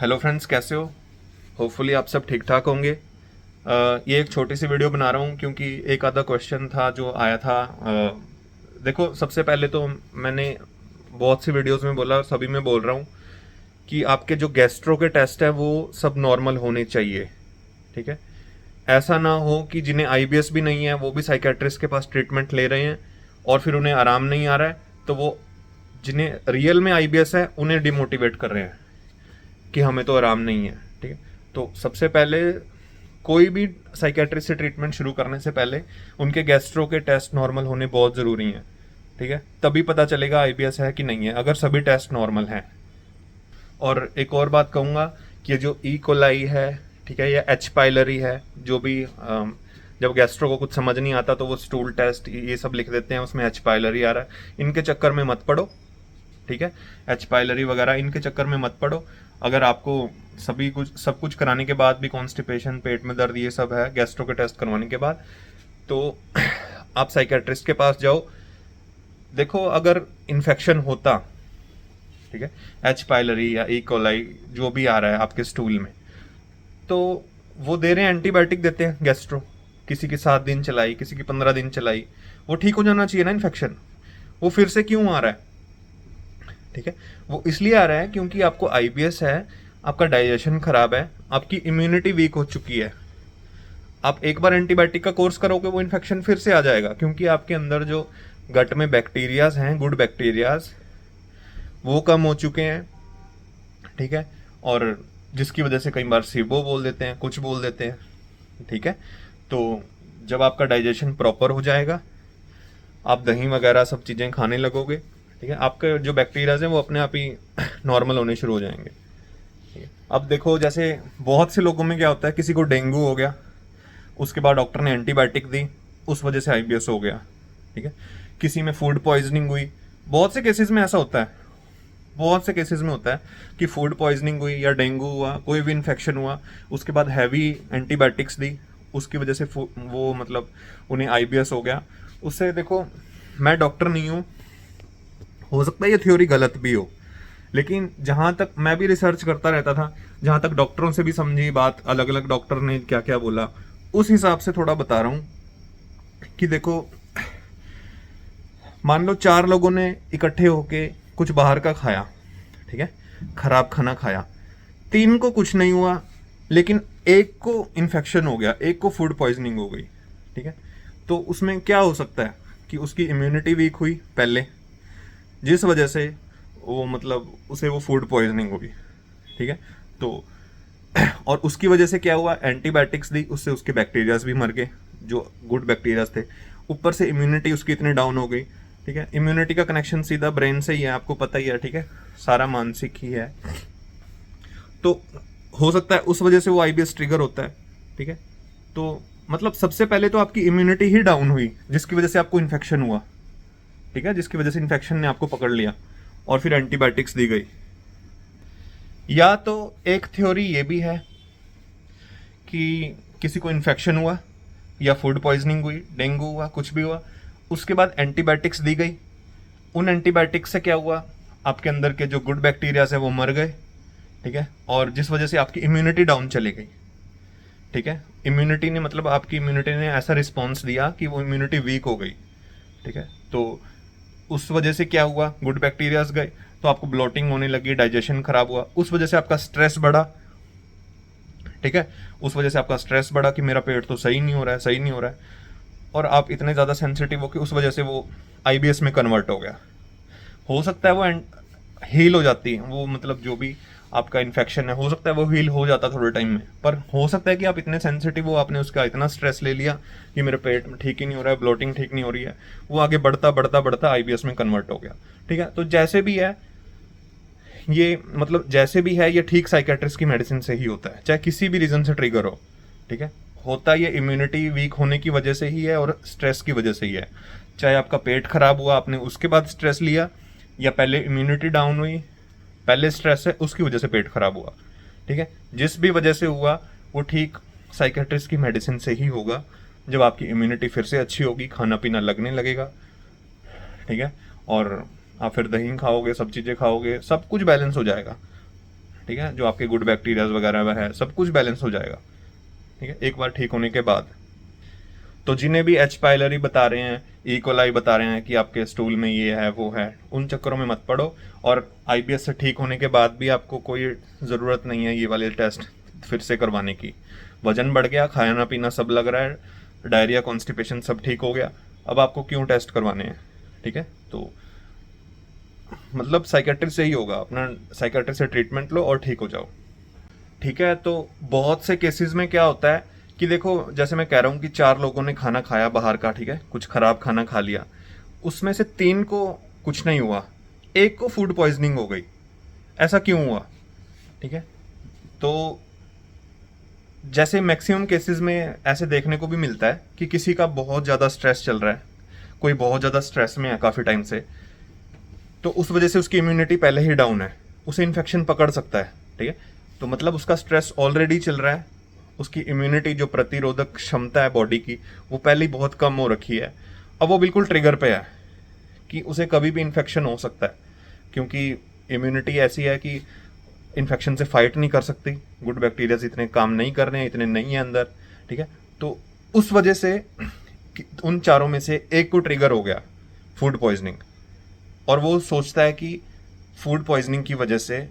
Hello friends, कैसे हो? Hopefully आप सब ठीक ठाक होंगे। ये एक छोटी सी वीडियो बना रहा हूँ क्योंकि एक आधा क्वेश्चन था जो आया था। देखो, सबसे पहले तो मैंने बहुत सी वीडियोस में बोला, सभी में बोल रहा हूँ कि आपके जो गैस्ट्रो के टेस्ट है वो सब नॉर्मल होने चाहिए। ठीक है, ऐसा ना हो कि जिन्हें आईबीएस भी नहीं है वो भी साइकेट्रिस्ट के पास ट्रीटमेंट ले रहे हैं और फिर उन्हें आराम नहीं आ रहा है, तो वो जिन्हें रियल में आईबीएस है उन्हें डिमोटिवेट कर रहे हैं कि हमें तो आराम नहीं है। ठीक है, तो सबसे पहले कोई भी साइकेट्रिस्ट से ट्रीटमेंट शुरू करने से पहले उनके गैस्ट्रो के टेस्ट नॉर्मल होने बहुत ज़रूरी हैं। ठीक है, तभी पता चलेगा आईबीएस है कि नहीं है, अगर सभी टेस्ट नॉर्मल हैं। और एक और बात कहूँगा कि जो ई कोलाई है, ठीक है, या एच पाइलरी है, जो भी जब गैस्ट्रो को कुछ समझ नहीं आता तो वो स्टूल टेस्ट ये सब लिख देते हैं, उसमें एच पाइलरी आ रहा है, इनके चक्कर में मत पड़ो। ठीक है, एच पाइलरी वगैरह इनके चक्कर में मत पड़ो। अगर आपको सभी कुछ सब कुछ कराने के बाद भी कॉन्स्टिपेशन, पेट में दर्द, ये सब है गैस्ट्रो के टेस्ट करवाने के बाद, तो आप साइकेट्रिस्ट के पास जाओ। देखो, अगर इन्फेक्शन होता, ठीक है, एच पाइलरी या ई कोलाई जो भी आ रहा है आपके स्टूल में, तो वो दे रहे हैं, एंटीबायोटिक देते हैं गैस्ट्रो। किसी की 7 दिन चलाई, किसी की 15 दिन चलाई, वो ठीक हो जाना चाहिए ना इन्फेक्शन। वो फिर से क्यों आ रहा है? ठीक है, वो इसलिए आ रहा है क्योंकि आपको आईबीएस है, आपका डाइजेशन खराब है, आपकी इम्यूनिटी वीक हो चुकी है। आप एक बार एंटीबायोटिक का कोर्स करोगे वो इन्फेक्शन फिर से आ जाएगा, क्योंकि आपके अंदर जो गट में बैक्टीरियाज हैं, गुड बैक्टीरियाज, वो कम हो चुके हैं। ठीक है, और जिसकी वजह से कई बार सिबो बोल देते हैं, कुछ बोल देते हैं। ठीक है, तो जब आपका डाइजेशन प्रॉपर हो जाएगा, आप दही वगैरह सब चीज़ें खाने लगोगे, ठीक है, आपके जो बैक्टीरियाज हैं वो अपने आप ही नॉर्मल होने शुरू हो जाएंगे। ठीक है, अब देखो, जैसे बहुत से लोगों में क्या होता है, किसी को डेंगू हो गया, उसके बाद डॉक्टर ने एंटीबायोटिक दी, उस वजह से आईबीएस हो गया। ठीक है, किसी में फूड पॉइजनिंग हुई, बहुत से केसेस में ऐसा होता है, बहुत से केसेस में होता है कि फूड पॉइजनिंग हुई या डेंगू हुआ, कोई भी इन्फेक्शन हुआ, उसके बाद हैवी एंटीबायोटिक्स दी, उसकी वजह से वो मतलब उन्हें आईबीएस हो गया। उससे देखो, मैं डॉक्टर नहीं हूँ, हो सकता है ये थ्योरी गलत भी हो, लेकिन जहाँ तक मैं भी रिसर्च करता रहता था, जहाँ तक डॉक्टरों से भी समझी बात, अलग अलग डॉक्टर ने क्या क्या बोला, उस हिसाब से थोड़ा बता रहा हूँ कि देखो, मान लो 4 लोगों ने इकट्ठे होके कुछ बाहर का खाया, ठीक है, खराब खाना खाया, 3 को कुछ नहीं हुआ, लेकिन एक को इन्फेक्शन हो गया, एक को फूड पॉइजनिंग हो गई। ठीक है, तो उसमें क्या हो सकता है कि उसकी इम्यूनिटी वीक हुई पहले, जिस वजह से वो मतलब उसे वो फूड पॉइजनिंग हुई। ठीक है, तो और उसकी वजह से क्या हुआ, एंटीबायोटिक्स दी, उससे उसके बैक्टीरियाज भी मर गए, जो गुड बैक्टीरियाज थे। ऊपर से इम्यूनिटी उसकी इतनी डाउन हो गई। ठीक है, इम्यूनिटी का कनेक्शन सीधा ब्रेन से ही है, आपको पता ही है। ठीक है, सारा मानसिक ही है, तो हो सकता है उस वजह से वो आईबीएस ट्रिगर होता है। ठीक है, तो मतलब सबसे पहले तो आपकी इम्यूनिटी ही डाउन हुई, जिसकी वजह से आपको इन्फेक्शन हुआ। ठीक है, जिसकी वजह से इन्फेक्शन ने आपको पकड़ लिया और फिर एंटीबायोटिक्स दी गई। या तो एक थ्योरी ये भी है कि किसी को इन्फेक्शन हुआ या फूड पॉइजनिंग हुई, डेंगू हुआ, कुछ भी हुआ, उसके बाद एंटीबायोटिक्स दी गई, उन एंटीबायोटिक्स से क्या हुआ, आपके अंदर के जो गुड बैक्टीरियाज है वो मर गए। ठीक है, और जिस वजह से आपकी इम्यूनिटी डाउन चली गई। ठीक है, इम्यूनिटी ने मतलब आपकी इम्यूनिटी ने ऐसा रिस्पॉन्स दिया कि वो इम्यूनिटी वीक हो गई। ठीक है, तो उस वजह से क्या हुआ, गुड बैक्टीरियाज गए, तो आपको ब्लोटिंग होने लगी, डाइजेशन खराब हुआ, उस वजह से आपका स्ट्रेस बढ़ा। ठीक है, उस वजह से आपका स्ट्रेस बढ़ा कि मेरा पेट तो सही नहीं हो रहा है, सही नहीं हो रहा है, और आप इतने ज़्यादा सेंसिटिव हो कि उस वजह से वो आईबीएस में कन्वर्ट हो गया। हो सकता है वो हील हो जाती है, वो मतलब जो भी आपका इन्फेक्शन है, हो सकता है वो हील हो जाता थोड़े टाइम में, पर हो सकता है कि आप इतने सेंसिटिव हो, आपने उसका इतना स्ट्रेस ले लिया कि मेरे पेट में ठीक ही नहीं हो रहा है, ब्लोटिंग ठीक नहीं हो रही है, वो आगे बढ़ता बढ़ता बढ़ता आईबीएस में कन्वर्ट हो गया। ठीक है, तो जैसे भी है ये, मतलब जैसे भी है ये ठीक साइकेट्रिस्ट की मेडिसिन से ही होता है, चाहे किसी भी रीज़न से ट्रिगर हो। ठीक है, होता ये इम्यूनिटी वीक होने की वजह से ही है और स्ट्रेस की वजह से ही है। चाहे आपका पेट खराब हुआ, आपने उसके बाद स्ट्रेस लिया, या पहले इम्यूनिटी डाउन हुई, पहले स्ट्रेस है, उसकी वजह से पेट खराब हुआ। ठीक है, जिस भी वजह से हुआ वो ठीक साइकेट्रिस्ट की मेडिसिन से ही होगा। जब आपकी इम्यूनिटी फिर से अच्छी होगी, खाना पीना लगने लगेगा। ठीक है, और आप फिर दही खाओगे, सब चीज़ें खाओगे, सब कुछ बैलेंस हो जाएगा। ठीक ठीक है, जो आपके गुड बैक्टीरियाज वगैरह वह है, सब कुछ बैलेंस हो जाएगा, ठीक है, एक बार ठीक होने के बाद। तो जिन्हें भी एच पाइलरी बता रहे हैं, ई कोलाई बता रहे हैं कि आपके स्टूल में ये है वो है, उन चक्करों में मत पड़ो। और आईबीएस से ठीक होने के बाद भी आपको कोई ज़रूरत नहीं है ये वाले टेस्ट फिर से करवाने की। वजन बढ़ गया, खाना पीना सब लग रहा है, डायरिया कॉन्स्टिपेशन सब ठीक हो गया, अब आपको क्यों टेस्ट करवाने हैं, ठीक है। तो मतलब साइकेट्रिस्ट से ही होगा, अपना साइकेट्रिस्ट से ट्रीटमेंट लो और ठीक हो जाओ, ठीक है। तो बहुत से केसेस में क्या होता है कि देखो, जैसे मैं कह रहा हूँ कि 4 लोगों ने खाना खाया बाहर का, ठीक है, कुछ खराब खाना खा लिया, उसमें से 3 को कुछ नहीं हुआ, एक को फूड पॉइजनिंग हो गई। ऐसा क्यों हुआ, ठीक है। तो जैसे मैक्सिमम केसेस में ऐसे देखने को भी मिलता है कि किसी का बहुत ज़्यादा स्ट्रेस चल रहा है, कोई बहुत ज़्यादा स्ट्रेस में है काफ़ी टाइम से, तो उस वजह से उसकी इम्यूनिटी पहले ही डाउन है, उसे इन्फेक्शन पकड़ सकता है, ठीक है। तो मतलब उसका स्ट्रेस ऑलरेडी चल रहा है, उसकी इम्यूनिटी जो प्रतिरोधक क्षमता है बॉडी की वो पहले ही बहुत कम हो रखी है। अब वो बिल्कुल ट्रिगर पे है कि उसे कभी भी इन्फेक्शन हो सकता है, क्योंकि इम्यूनिटी ऐसी है कि इन्फेक्शन से फाइट नहीं कर सकती, गुड बैक्टीरियाज इतने काम नहीं कर रहे हैं, इतने नहीं है अंदर, ठीक है। तो उस वजह से उन 4 में से एक को ट्रिगर हो गया फूड पॉइजनिंग, और वो सोचता है कि फूड पॉइजनिंग की वजह से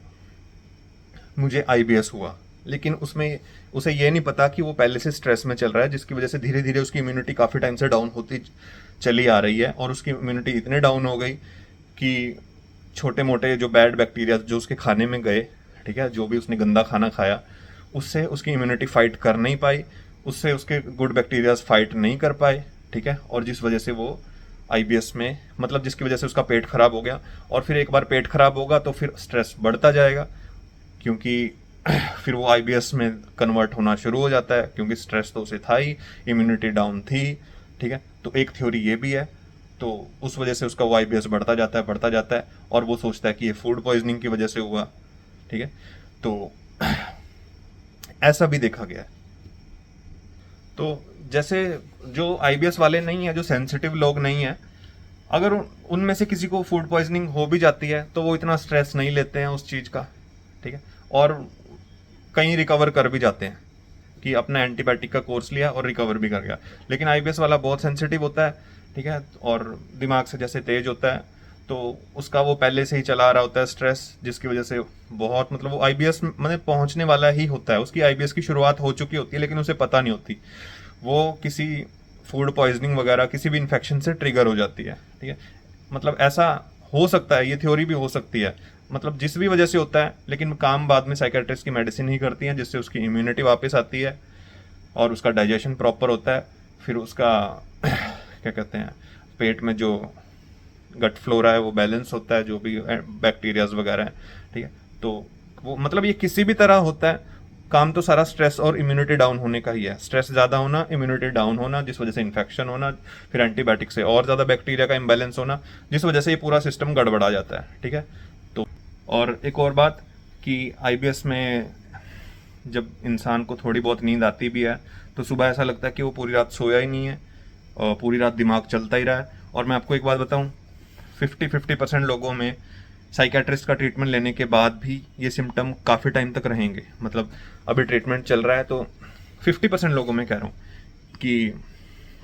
मुझे आईबीएस हुआ, लेकिन उसमें उसे ये नहीं पता कि वो पहले से स्ट्रेस में चल रहा है, जिसकी वजह से धीरे धीरे उसकी इम्यूनिटी काफ़ी टाइम से डाउन होती चली आ रही है, और उसकी इम्यूनिटी इतने डाउन हो गई कि छोटे मोटे जो बैड बैक्टीरिया जो उसके खाने में गए, ठीक है, जो भी उसने गंदा खाना खाया, उससे उसकी इम्यूनिटी फाइट कर नहीं पाई, उससे उसके गुड बैक्टीरियाज फाइट नहीं कर पाए, ठीक है, और जिस वजह से वो आईबीएस में, मतलब जिसकी वजह से उसका पेट खराब हो गया। और फिर एक बार पेट खराब होगा तो फिर स्ट्रेस बढ़ता जाएगा, क्योंकि फिर वो आईबीएस में कन्वर्ट होना शुरू हो जाता है, क्योंकि स्ट्रेस तो उसे था ही, इम्यूनिटी डाउन थी, ठीक है। तो एक थ्योरी ये भी है, तो उस वजह से उसका वो आईबीएस बढ़ता जाता है, और वो सोचता है कि ये फूड पॉइजनिंग की वजह से हुआ, ठीक है। तो ऐसा भी देखा गया है। तो जैसे जो आईबीएस वाले नहीं है, जो सेंसिटिव लोग नहीं है, अगर उनमें से किसी को फूड पॉइजनिंग हो भी जाती है तो वो इतना स्ट्रेस नहीं लेते हैं उस चीज़ का, ठीक है, और कहीं रिकवर कर भी जाते हैं कि अपना एंटीबायोटिक का कोर्स लिया और रिकवर भी कर गया। लेकिन आईबीएस वाला बहुत सेंसिटिव होता है, ठीक है, और दिमाग से जैसे तेज होता है, तो उसका वो पहले से ही चला आ रहा होता है स्ट्रेस, जिसकी वजह से बहुत, मतलब वो आईबीएस में पहुंचने वाला ही होता है, उसकी आईबीएस की शुरुआत हो चुकी होती है, लेकिन उसे पता नहीं होती, वो किसी फूड पॉइजनिंग वगैरह किसी भी इन्फेक्शन से ट्रिगर हो जाती है, ठीक है। मतलब ऐसा हो सकता है, ये थ्योरी भी हो सकती है, मतलब जिस भी वजह से होता है, लेकिन काम बाद में साइकेट्रिस्ट की मेडिसिन ही करती है, जिससे उसकी इम्यूनिटी वापस आती है और उसका डाइजेशन प्रॉपर होता है, फिर उसका क्या कहते हैं, पेट में जो गट फ्लोरा है वो बैलेंस होता है, जो भी बैक्टीरियाज वगैरह है, ठीक है। तो वो मतलब ये किसी भी तरह होता है, काम तो सारा स्ट्रेस और इम्यूनिटी डाउन होने का ही है। स्ट्रेस ज़्यादा होना, इम्यूनिटी डाउन होना, जिस वजह से इन्फेक्शन होना, फिर एंटीबायोटिक से और ज़्यादा बैक्टीरिया का इम्बैलेंस होना, जिस वजह से ये पूरा सिस्टम गड़बड़ा जाता है, ठीक है। तो और एक और बात कि आईबीएस में जब इंसान को थोड़ी बहुत नींद आती भी है तो सुबह ऐसा लगता है कि वो पूरी रात सोया ही नहीं है, और पूरी रात दिमाग चलता ही रहा है। और मैं आपको एक बात बताऊं, 50% लोगों में साइकेट्रिस्ट का ट्रीटमेंट लेने के बाद भी ये सिम्टम काफ़ी टाइम तक रहेंगे। मतलब अभी ट्रीटमेंट चल रहा है तो 50% लोगों में कह रहा हूँ कि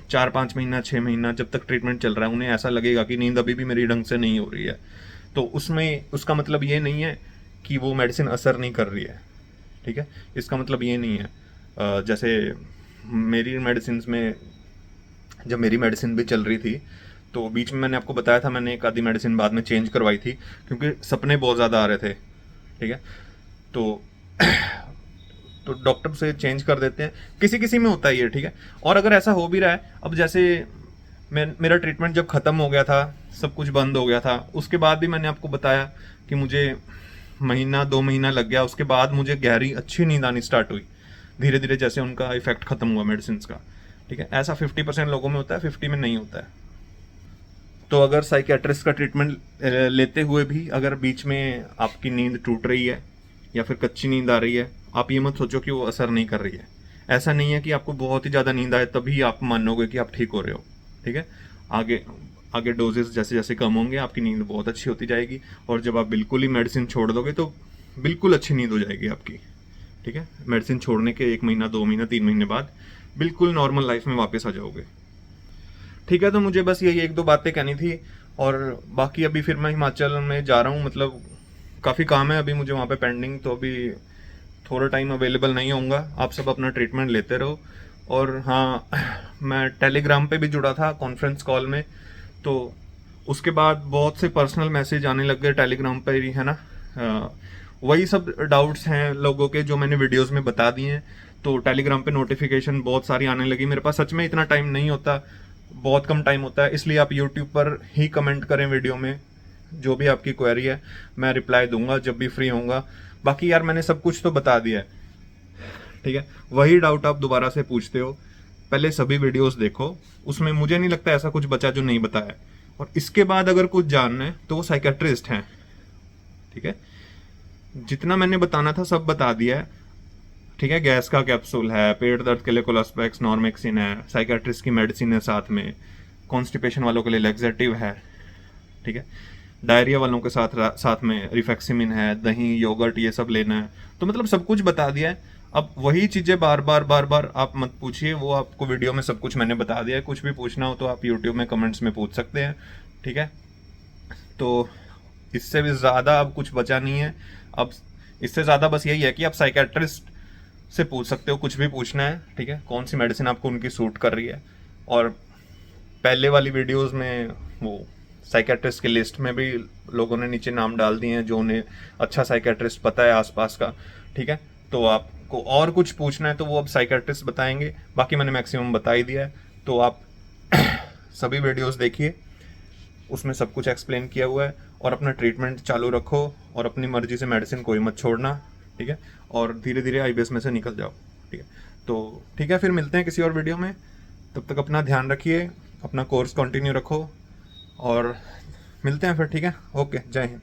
4-5 महीना 6 महीना जब तक ट्रीटमेंट चल रहा है, उन्हें ऐसा लगेगा कि नींद अभी भी मेरी ढंग से नहीं हो रही है। तो उसमें उसका मतलब ये नहीं है कि वो मेडिसिन असर नहीं कर रही है, ठीक है, इसका मतलब ये नहीं है। जैसे मेरी मेडिसिन में, जब मेरी मेडिसिन भी चल रही थी तो बीच में मैंने आपको बताया था, मैंने एक आधी मेडिसिन बाद में चेंज करवाई थी, क्योंकि सपने बहुत ज़्यादा आ रहे थे, ठीक है। तो तो डॉक्टर से चेंज कर देते हैं, किसी किसी में होता है ये, ठीक है। और अगर ऐसा हो भी रहा है, अब जैसे मेरा ट्रीटमेंट जब ख़त्म हो गया था, सब कुछ बंद हो गया था, उसके बाद भी मैंने आपको बताया कि मुझे महीना 2 महीना लग गया, उसके बाद मुझे गहरी अच्छी नींद आनी स्टार्ट हुई धीरे धीरे, जैसे उनका इफेक्ट ख़त्म हुआ मेडिसिन का, ठीक है। ऐसा 50% लोगों में होता है, 50 में नहीं होता है। तो अगर साइकेट्रिस्ट का ट्रीटमेंट लेते हुए भी अगर बीच में आपकी नींद टूट रही है या फिर कच्ची नींद आ रही है, आप ये मत सोचो कि वो असर नहीं कर रही है। ऐसा नहीं है कि आपको बहुत ही ज़्यादा नींद आए तभी आप मानोगे कि आप ठीक हो रहे हो, ठीक है। आगे आगे डोजेस जैसे जैसे कम होंगे, आपकी नींद बहुत अच्छी होती जाएगी, और जब आप बिल्कुल ही मेडिसिन छोड़ दोगे तो बिल्कुल अच्छी नींद हो जाएगी आपकी, ठीक है। मेडिसिन छोड़ने के 1 महीना, 2 महीना, 3 महीने बाद बिल्कुल नॉर्मल लाइफ में वापस आ जाओगे, ठीक है। तो मुझे बस यही 1-2 बातें कहनी थी, और बाकी अभी फिर मैं हिमाचल में जा रहा हूँ, मतलब काफ़ी काम है अभी मुझे वहाँ पे पेंडिंग, तो अभी थोड़ा टाइम अवेलेबल नहीं होऊंगा। आप सब अपना ट्रीटमेंट लेते रहो। और हाँ, मैं टेलीग्राम पे भी जुड़ा था कॉन्फ्रेंस कॉल में, तो उसके बाद बहुत से पर्सनल मैसेज आने लग गए टेलीग्राम पे ही, है ना। वही सब डाउट्स हैं लोगों के जो मैंने वीडियोस में बता दिए हैं। तो टेलीग्राम पे नोटिफिकेशन बहुत सारी आने लगी। मेरे पास सच में इतना टाइम नहीं होता, बहुत कम टाइम होता है, इसलिए आप यूट्यूब पर ही कमेंट करें वीडियो में, जो भी आपकी क्वेरी है मैं रिप्लाई दूंगा जब भी फ्री होऊंगा। बाकी यार मैंने सब कुछ तो बता दिया है, ठीक है। वही डाउट आप दोबारा से पूछते हो, पहले सभी वीडियोस देखो, उसमें मुझे नहीं लगता ऐसा कुछ बचा जो नहीं बताया। और इसके बाद अगर कुछ जानना है तो वो साइकेट्रिस्ट हैं, ठीक है। जितना मैंने बताना था सब बता दिया है, ठीक है। गैस का कैप्सूल है, पेट दर्द के लिए कोलास्पेक्स नॉर्मेक्सिन है, साइकेट्रिस्ट की मेडिसिन है साथ में, कॉन्स्टिपेशन वालों के लिए लेक्सेटिव है, ठीक है। डायरिया वालों के साथ में रिफेक्सिमिन है, दही, योगर्ट, ये सब लेना है। तो मतलब सब कुछ बता दिया है। अब वही चीजें बार बार आप मत पूछिए, वो आपको वीडियो में सब कुछ मैंने बता दिया है। कुछ भी पूछना हो तो आप यूट्यूब में कमेंट्स में पूछ सकते हैं, ठीक है। तो इससे भी ज़्यादा अब कुछ बचा नहीं है। अब इससे ज़्यादा बस यही है कि आप साइकेट्रिस्ट से पूछ सकते हो, कुछ भी पूछना है, ठीक है। कौन सी मेडिसिन आपको उनकी सूट कर रही है। और पहले वाली वीडियोस में वो साइकेट्रिस्ट की लिस्ट में भी लोगों ने नीचे नाम डाल दिए हैं जो उन्हें अच्छा साइकेट्रिस्ट पता है आसपास का, ठीक है। तो आपको और कुछ पूछना है तो वो अब साइकेट्रिस्ट बताएंगे, बाकी मैंने मैक्सिमम बता ही दिया है। तो आप सभी वीडियोस देखिए, उसमें सब कुछ एक्सप्लेन किया हुआ है। और अपना ट्रीटमेंट चालू रखो, और अपनी मर्जी से मेडिसिन कोई मत छोड़ना, ठीक है। और धीरे धीरे आईबीएस में से निकल जाओ, ठीक है। तो ठीक है, फिर मिलते हैं किसी और वीडियो में। तब तक अपना ध्यान रखिए, अपना कोर्स कंटिन्यू रखो, और मिलते हैं फिर, ठीक है। ओके, जय हिंद।